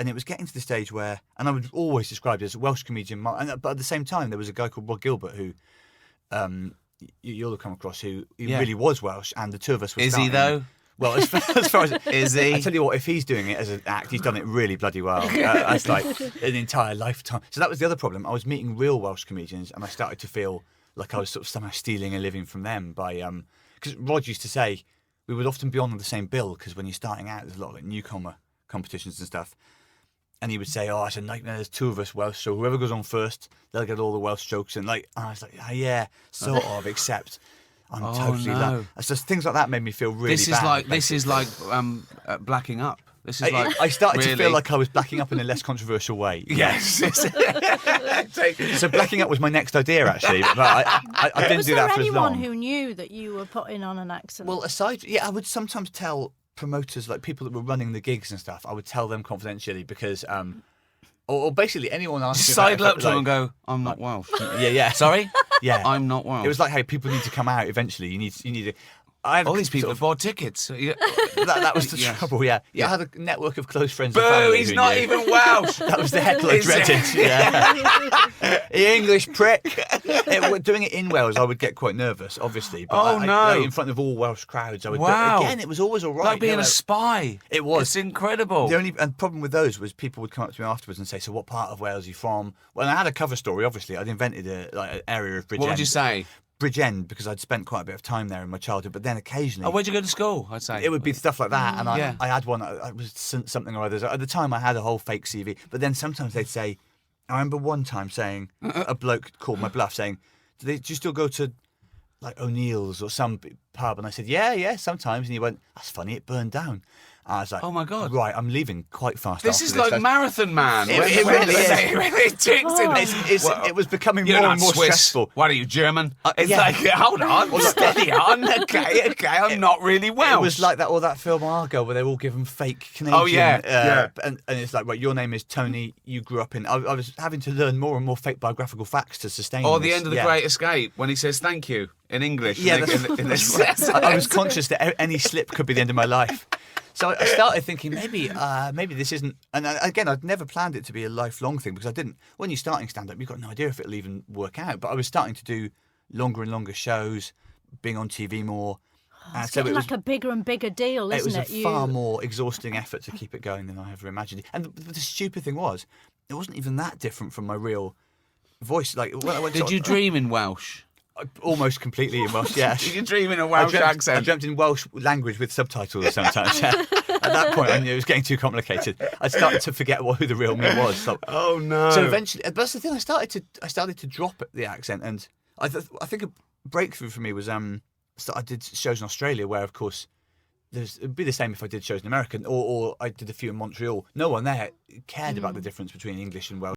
And it was getting to the stage where, and I was always described as a Welsh comedian, but at the same time there was a guy called Rod Gilbert who you'll have come across, who really was Welsh, and the two of us were starting. Is he though? Well, as far as is he? I tell you what, if he's doing it as an act, he's done it really bloody well. That's like an entire lifetime. So that was the other problem. I was meeting real Welsh comedians, and I started to feel like I was sort of somehow stealing a living from them by because Rod used to say we would often be on the same bill, because when you're starting out, there's a lot of like newcomer competitions and stuff. And he would say, "Oh, it's a nightmare. There's two of us Welsh, so whoever goes on first, they'll get all the Welsh jokes." And I was like, "Oh, yeah, sort of, except I'm totally." So things like that made me feel really bad. This is like blacking up. This is like I started to feel like I was blacking up in a less controversial way. Yes. So blacking up was my next idea, actually, but I didn't do that for as long. Was there anyone who knew that you were putting on an accent? Well, I would sometimes tell promoters, like people that were running the gigs and stuff, I would tell them confidentially, because or basically anyone asking, sidle up to them and go, "I'm not Welsh." Yeah. Sorry? Yeah. I'm not Welsh. It was like, hey, people need to come out eventually. You need to. All these people have bought tickets. That was the trouble. Yeah. I had a network of close friends. Boo! And family He's who not knew. even Welsh. That was the heckle I dreaded. Yeah. The English prick. Doing it in Wales, I would get quite nervous, obviously. But in front of all Welsh crowds, I would. Wow. But again, it was always all right. Like being a spy. It was. It's incredible. The only problem with those was people would come up to me afterwards and say, "So what part of Wales are you from?" Well, I had a cover story. Obviously, I'd invented an area of Bridgend. What would you say? Bridgend, because I'd spent quite a bit of time there in my childhood, but then occasionally... Oh, where'd you go to school, I'd say? It would be stuff like that, and I had one, it was something or other. At the time, I had a whole fake CV, but then sometimes they'd say... I remember one time saying, a bloke called my bluff, saying, do you still go to, like, O'Neill's or some pub? And I said, yeah, sometimes. And he went, that's funny, it burned down. I was like, oh my God. Right, I'm leaving quite fast. This is like Marathon Man. It really is. It was becoming more and more stressful. What are you, German? It's like, hold on, steady on. Okay, I'm not really Welsh. It was like that, or that film Argo, where they're all given fake Canadian. Oh, yeah. And it's like, right, your name is Tony, you grew up in... I was having to learn more and more fake biographical facts to sustain Or this. the end of The Great Escape, when he says thank you in English. Yeah, I was conscious that any slip could be the end of my life. So I started thinking, maybe this isn't... And again, I'd never planned it to be a lifelong thing, because I didn't... When you're starting stand-up, you've got no idea if it'll even work out. But I was starting to do longer and longer shows, being on TV more. It's getting like a bigger and bigger deal, isn't it? It was a far more exhausting effort to keep it going than I ever imagined. And the stupid thing was, it wasn't even that different from my real voice. Like, when I went Did you dream in Welsh? Almost completely in Welsh, yes. You can dream in a Welsh accent. I dreamt in Welsh language with subtitles sometimes. At that point, I knew it was getting too complicated. I started to forget who the real me was. So, oh no! So eventually, but that's the thing. I started to drop the accent, and I think a breakthrough for me was I did shows in Australia, where of course it'd be the same if I did shows in America, or I did a few in Montreal. No one there cared about the difference between English and Welsh.